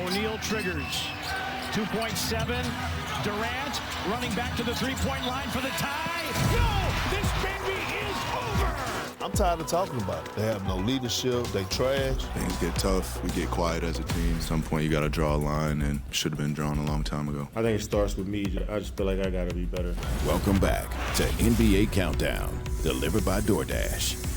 O'Neal triggers. 2.7. Durant running back to the three-point line for the tie. No! This baby is over! I'm tired of talking about it. They have no leadership. They trash. Things get tough. We get quiet as a team. At some point, you got to draw a line, and it should have been drawn a long time ago. I think it starts with me. I just feel like I got to be better. Welcome back to NBA Countdown, delivered by DoorDash.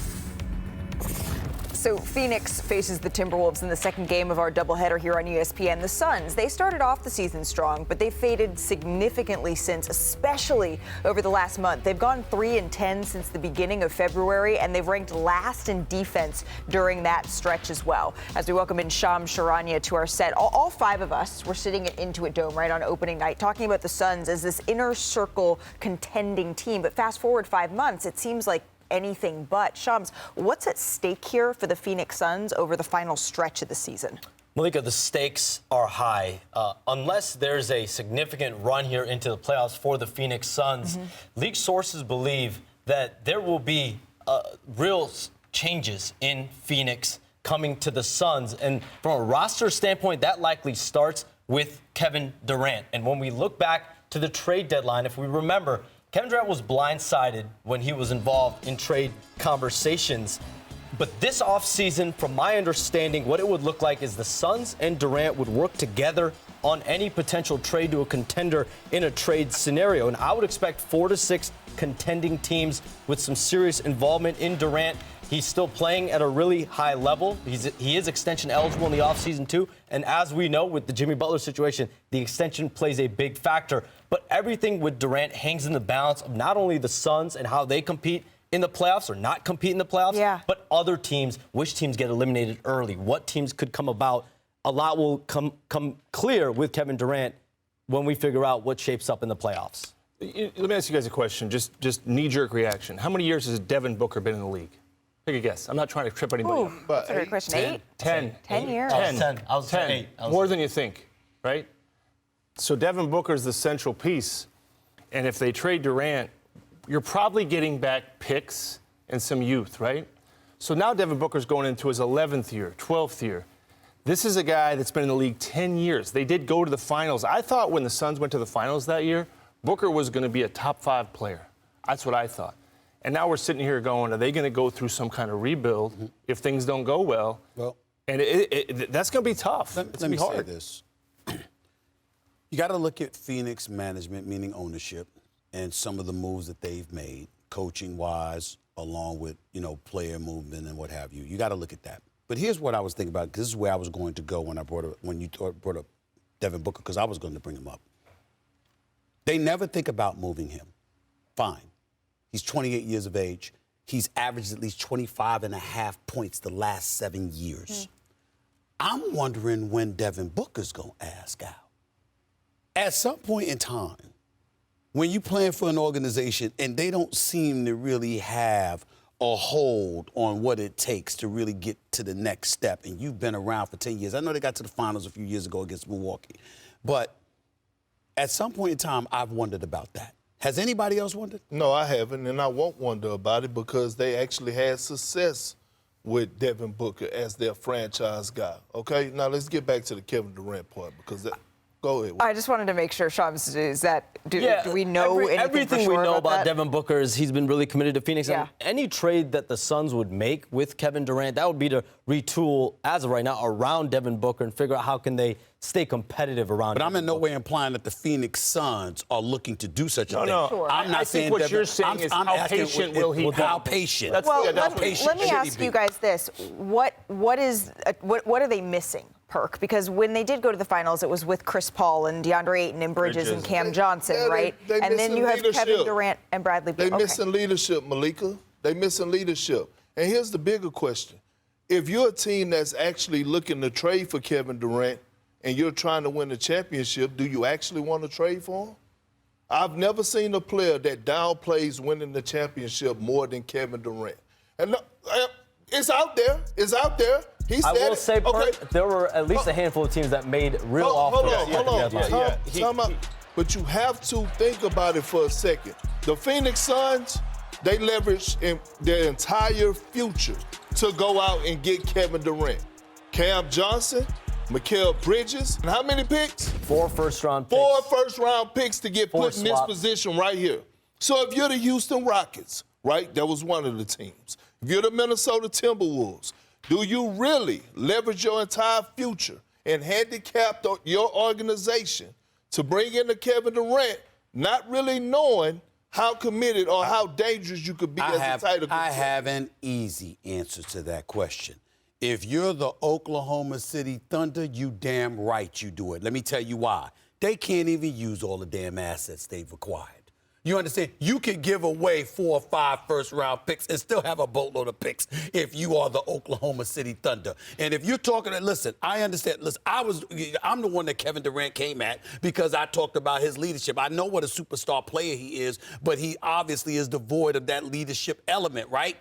So Phoenix faces the Timberwolves in the second game of our doubleheader here on ESPN. The Suns, they started off the season strong, but they faded significantly since, especially over the last month. They've gone 3-10 since the beginning of February, and they've ranked last in defense during that stretch as well. As we welcome in Shams Charania to our set, all five of us were sitting at Intuit Dome right on opening night talking about the Suns as this inner circle contending team. But fast forward 5 months, it seems like anything but. Shams, what's at stake here for the Phoenix Suns over the final stretch of the season? Malika, the stakes are high. Unless there's a significant run here into the playoffs for the Phoenix Suns, league sources believe that there will be real changes in Phoenix coming to the Suns. And from a roster standpoint, that likely starts with Kevin Durant. And when we look back to the trade deadline, if we remember, Kevin Durant was blindsided when he was involved in trade conversations. But this offseason, from my understanding, what it would look like is the Suns and Durant would work together on any potential trade to a contender in a trade scenario. And I would expect 4 to 6 contending teams with some serious involvement in Durant. He's still playing at a really high level. He is extension eligible in the offseason, too. And as we know, with the Jimmy Butler situation, the extension plays a big factor. But everything with Durant hangs in the balance of not only the Suns and how they compete in the playoffs or not compete in the playoffs, but other teams, which teams get eliminated early, what teams could come about. A lot will come clear with Kevin Durant when we figure out what shapes up in the playoffs. Let me ask you guys a question, just knee-jerk reaction. How many years has Devin Booker been in the league? Take a guess. I'm not trying to trip anybody. Ooh, that's a great question. 8? 10 years. 10. I was 10. 8. More than you think, right? So Devin Booker's the central piece. And if they trade Durant, you're probably getting back picks and some youth, right? So now Devin Booker's going into his 11th year, 12th year. This is a guy that's been in the league 10 years. They did go to the finals. I thought when the Suns went to the finals that year, Booker was going to be a top 5 player. That's what I thought. And now we're sitting here going, are they going to go through some kind of rebuild if things don't go well? Well, and that's going to be tough. Let me say this. You got to look at Phoenix management, meaning ownership, and some of the moves that they've made, coaching-wise, along with, player movement and what have you. You got to look at that. But here's what I was thinking about. This is where I was going to go when you brought up Devin Booker, because I was going to bring him up. They never think about moving him. Fine. He's 28 years of age. He's averaged at least 25.5 points the last 7 years. I'm wondering when Devin Booker's going to ask out. At some point in time, when you're playing for an organization and they don't seem to really have a hold on what it takes to really get to the next step, and you've been around for 10 years. I know they got to the finals a few years ago against Milwaukee. But at some point in time, I've wondered about that. Has anybody else wondered? No, I haven't, and I won't wonder about it because they actually had success with Devin Booker as their franchise guy. Okay, now let's get back to the Kevin Durant part because go ahead. I just wanted to make sure, Shams, is that do we know everything we know about that? Devin Booker is he's been really committed to Phoenix. Yeah. And any trade that the Suns would make with Kevin Durant, that would be to retool, as of right now, around Devin Booker and figure out how can they stay competitive around him. But I'm in no way implying that the Phoenix Suns are looking to do such a thing. No, sure. I'm not I saying think what you're saying is how patient will he be? How patient? Let me ask you guys this. What are they missing, Perk? Because when they did go to the finals, it was with Chris Paul and DeAndre Ayton and Bridges and Cam Johnson, right? And then you have Kevin Durant and Bradley Beal. They're missing leadership, Malika. They're missing leadership. And here's the bigger question. If you're a team that's actually looking to trade for Kevin Durant and you're trying to win a championship, do you actually want to trade for him? I've never seen a player that downplays winning the championship more than Kevin Durant. And it's out there. It's out there. I will say, Perk, there were at least a handful of teams that made real offers. Hold on. But you have to think about it for a second. The Phoenix Suns, they leveraged their entire future to go out and get Kevin Durant. Cam Johnson, Mikal Bridges. And how many picks? 4 first-round picks. 4 first-round picks to get 4 put in this swaps. position right here. So if you're the Houston Rockets, right, that was one of the teams. If you're the Minnesota Timberwolves, do you really leverage your entire future and handicap your organization to bring in a Kevin Durant, not really knowing how committed or how dangerous you could be as a title contender? I have an easy answer to that question. If you're the Oklahoma City Thunder, you damn right you do it. Let me tell you why. They can't even use all the damn assets they've acquired. You understand? You can give away 4 or 5 first-round picks and still have a boatload of picks if you are the Oklahoma City Thunder. And if you're talking, listen, I understand. Listen, I'm the one that Kevin Durant came at because I talked about his leadership. I know what a superstar player he is, but he obviously is devoid of that leadership element, right?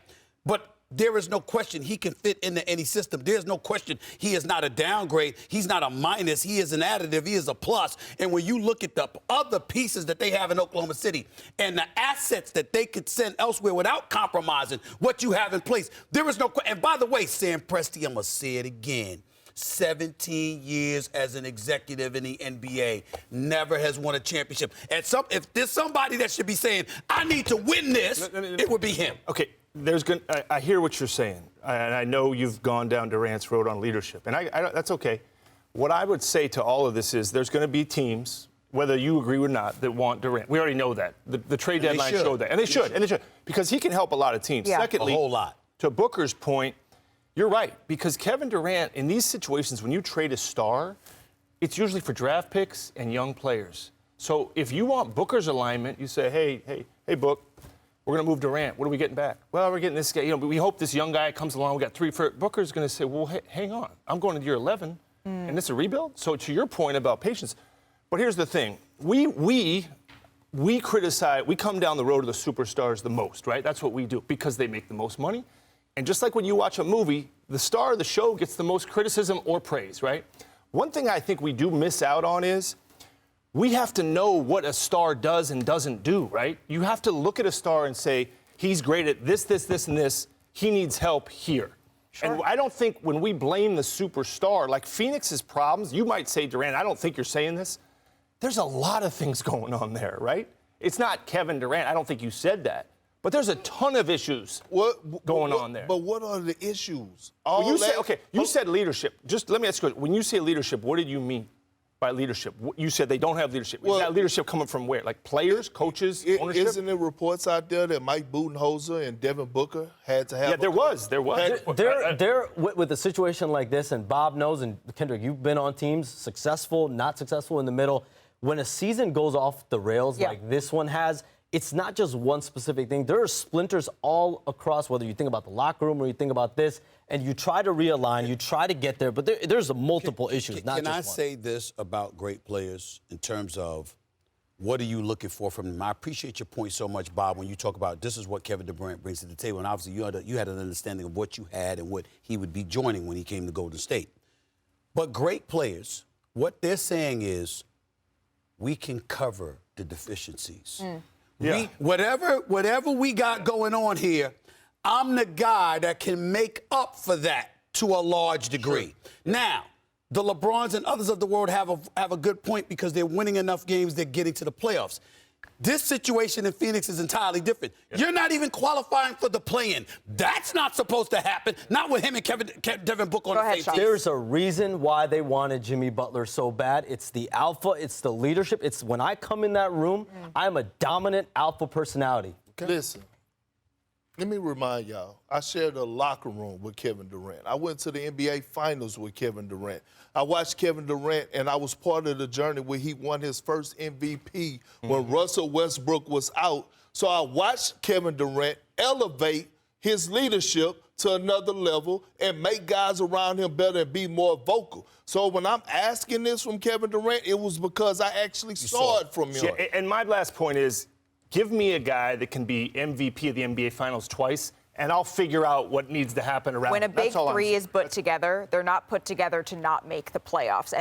But there is no question he can fit into any system. There's no question he is not a downgrade. He's not a minus. He is an additive. He is a plus. And when you look at the other pieces that they have in Oklahoma City and the assets that they could send elsewhere without compromising what you have in place, there is no question. And by the way, Sam Presti, I'm going to say it again. 17 years as an executive in the NBA, never has won a championship. And if there's somebody that should be saying, I need to win this, it would be him. Okay. I hear what you're saying, and I know you've gone down Durant's road on leadership, and that's okay. What I would say to all of this is there's going to be teams, whether you agree or not, that want Durant. We already know that. The trade deadline showed that, and they should, because he can help a lot of teams. Yeah. Secondly, a whole lot. To Booker's point, you're right, because Kevin Durant, in these situations, when you trade a star, it's usually for draft picks and young players. So if you want Booker's alignment, you say, hey, Book, we're going to move Durant. What are we getting back? Well, we're getting this guy. But we hope this young guy comes along. We got 3 first. Booker's going to say, well, hey, hang on. I'm going to year 11, and it's a rebuild. So to your point about patience, but here's the thing. We criticize, we come down the road of the superstars the most, right? That's what we do because they make the most money. And just like when you watch a movie, the star of the show gets the most criticism or praise, right? One thing I think we do miss out on is we have to know what a star does and doesn't do, right? You have to look at a star and say, he's great at this, and this. He needs help here. Sure. And I don't think when we blame the superstar, like Phoenix's problems, you might say, Durant, I don't think you're saying this. There's a lot of things going on there, right? It's not Kevin Durant. I don't think you said that. But there's a ton of issues going on there. But what are the issues? You said leadership. Just let me ask you, when you say leadership, what did you mean by leadership? You said they don't have leadership. Is that leadership coming from where? Like players, coaches, ownership? Isn't there reports out there that Mike Budenholzer and Devin Booker had to have? Yeah, there was. They're with a situation like this, and Bob knows, and Kendrick, you've been on teams, successful, not successful, in the middle. When a season goes off the rails like this one has, it's not just one specific thing. There are splinters all across, whether you think about the locker room or you think about this, and you try to realign, you try to get there, but there's multiple issues, not just one. Can I say this about great players in terms of what are you looking for from them? I appreciate your point so much, Bob, when you talk about this is what Kevin Durant brings to the table, and obviously you had an understanding of what you had and what he would be joining when he came to Golden State. But great players, what they're saying is we can cover the deficiencies. Yeah. Whatever we got going on here, I'm the guy that can make up for that to a large degree. Sure. Now, the LeBrons and others of the world have a good point because they're winning enough games, they're getting to the playoffs. This situation in Phoenix is entirely different. Yeah. You're not even qualifying for the play-in. That's not supposed to happen. Not with him and Devin Booker on the same team. There's a reason why they wanted Jimmy Butler so bad. It's the alpha. It's the leadership. It's when I come in that room, I'm a dominant alpha personality. Okay. Listen, let me remind y'all, I shared a locker room with Kevin Durant. I went to the NBA Finals with Kevin Durant. I watched Kevin Durant, and I was part of the journey where he won his first MVP when Russell Westbrook was out. So I watched Kevin Durant elevate his leadership to another level and make guys around him better and be more vocal. So when I'm asking this from Kevin Durant, it was because I actually saw it from him. Yeah, and my last point is, give me a guy that can be MVP of the NBA Finals twice, and I'll figure out what needs to happen around. When a big three is put together, they're not put together to not make the playoffs.